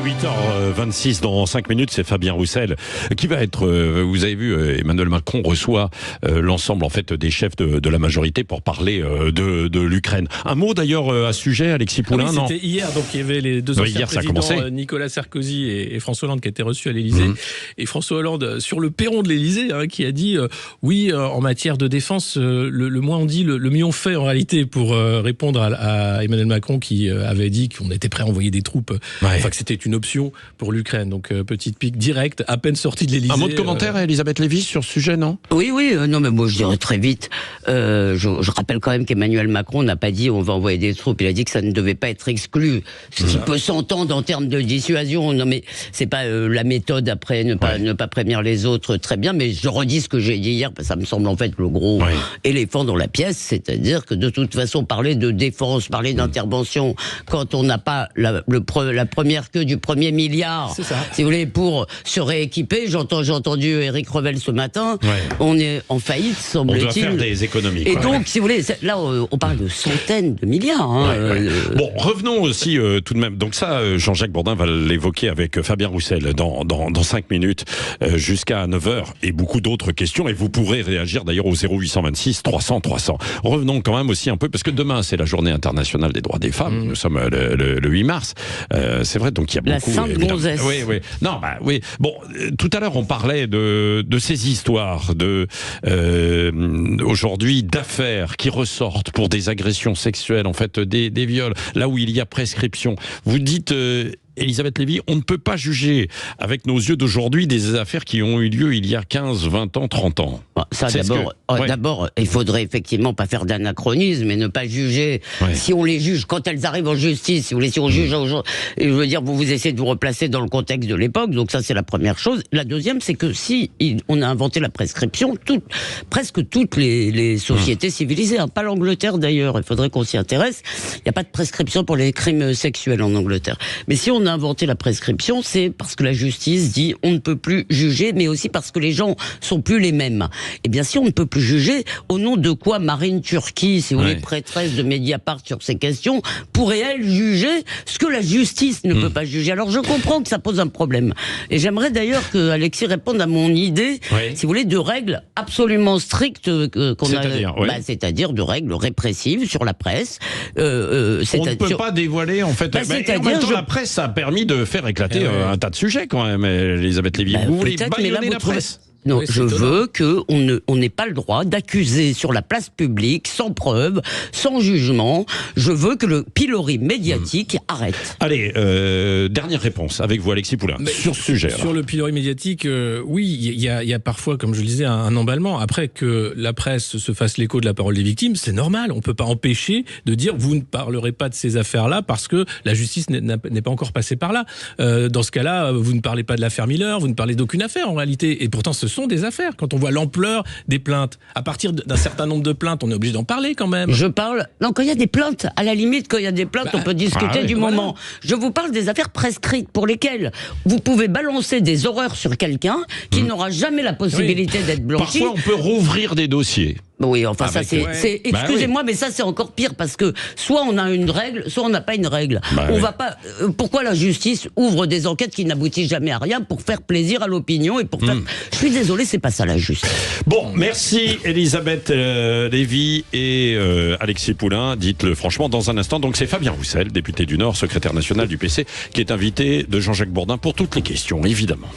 8h26, dans 5 minutes, c'est Fabien Roussel qui va être, vous avez vu, Emmanuel Macron reçoit l'ensemble en fait des chefs de la majorité pour parler de l'Ukraine. Un mot d'ailleurs à ce sujet, Alexis Poulain, non ? C'était hier, donc il y avait les deux anciens présidents, Nicolas Sarkozy et François Hollande, qui étaient reçus à l'Élysée. Et François Hollande, sur le perron de l'Élysée, qui a dit oui, en matière de défense, le moins on dit, le mieux on fait en réalité, pour répondre à Emmanuel Macron qui avait dit qu'on était prêt à envoyer des troupes, enfin que c'était une option pour l'Ukraine. Donc petite pique directe, à peine sortie de l'Élysée. Un mot de commentaire à Elisabeth Lévy sur ce sujet, non ? Oui, non mais moi je dirais très vite. Je rappelle quand même qu'Emmanuel Macron n'a pas dit on va envoyer des troupes. Il a dit que ça ne devait pas être exclu. Ce qui peut s'entendre en termes de dissuasion. Non mais c'est pas la méthode après ne pas prévenir les autres, très bien. Mais je redis ce que j'ai dit hier, parce que ça me semble en fait le gros éléphant dans la pièce. C'est-à-dire que de toute façon, parler de défense, parler d'intervention, quand on n'a pas la première queue du premier milliard, si vous voulez, pour se rééquiper. J'ai entendu Éric Revel ce matin. On est en faillite, semble-t-il. On doit faire des économies. Et donc, si vous voulez, là, on parle de centaines de milliards. Bon, revenons aussi tout de même. Donc ça, Jean-Jacques Bourdin va l'évoquer avec Fabien Roussel dans 5 minutes jusqu'à 9h, et beaucoup d'autres questions. Et vous pourrez réagir d'ailleurs au 0826 300 300. Revenons quand même aussi un peu, parce que demain, c'est la journée internationale des droits des femmes. Nous sommes le 8 mars. C'est vrai, donc il y a beaucoup... La sainte gonzesse. Oui. Non, oui. Bon, tout à l'heure, on parlait de ces histoires aujourd'hui d'affaires qui ressortent pour des agressions sexuelles, en fait, des viols, là où il y a prescription. Vous dites... Elisabeth Lévy, on ne peut pas juger avec nos yeux d'aujourd'hui des affaires qui ont eu lieu il y a 15, 20 ans, 30 ans. Ça, d'abord, il faudrait effectivement pas faire d'anachronisme et ne pas juger. Si on les juge, quand elles arrivent en justice, si vous voulez, si on juge aujourd'hui, je veux dire, vous essayez de vous replacer dans le contexte de l'époque, donc ça c'est la première chose. La deuxième, c'est que si on a inventé la prescription, presque toutes les sociétés civilisées, pas l'Angleterre d'ailleurs, il faudrait qu'on s'y intéresse, il n'y a pas de prescription pour les crimes sexuels en Angleterre. Mais si on a inventé la prescription, c'est parce que la justice dit on ne peut plus juger, mais aussi parce que les gens sont plus les mêmes. Et bien si on ne peut plus juger, au nom de quoi Marine Turki, si vous voulez, prêtresse de Mediapart sur ces questions, pourrait-elle juger ce que la justice ne peut pas juger? Alors je comprends que ça pose un problème. Et j'aimerais d'ailleurs que Alexis réponde à mon idée, si vous voulez, de règles absolument strictes c'est-à-dire de règles répressives sur la presse. On ne peut pas dévoiler en fait. En même temps, la presse a permis de faire éclater un tas de sujets quand même, Elisabeth Lévy. Vous voulez bâillonner la presse ? Non, je veux qu'on n'ait pas le droit d'accuser sur la place publique, sans preuve, sans jugement. Je veux que le pilori médiatique arrête. Allez, dernière réponse avec vous, Alexis Poulain, sur ce sujet. Sur le pilori médiatique, oui, il y a parfois, comme je le disais, un emballement. Après que la presse se fasse l'écho de la parole des victimes, c'est normal. On ne peut pas empêcher de dire vous ne parlerez pas de ces affaires-là parce que la justice n'est pas encore passée par là. Dans ce cas-là, vous ne parlez pas de l'affaire Miller, vous ne parlez d'aucune affaire en réalité. Et pourtant, ce sont des affaires. Quand on voit l'ampleur des plaintes, à partir d'un certain nombre de plaintes, on est obligé d'en parler quand même. Quand il y a des plaintes, à la limite, quand il y a des plaintes, on peut discuter du moment. Je vous parle des affaires prescrites pour lesquelles vous pouvez balancer des horreurs sur quelqu'un qui n'aura jamais la possibilité d'être blanchi. Parfois, on peut rouvrir des dossiers. Oui, enfin excusez-moi, mais ça c'est encore pire parce que soit on a une règle, soit on n'a pas une règle. On va pas. Pourquoi la justice ouvre des enquêtes qui n'aboutissent jamais à rien pour faire plaisir à l'opinion et pour faire. Je suis désolé, c'est pas ça la justice. Bon, merci Elisabeth Lévy et Alexis Poulain. Dites-le franchement dans un instant. Donc c'est Fabien Roussel, député du Nord, secrétaire national du PC, qui est invité de Jean-Jacques Bourdin pour toutes les questions, évidemment.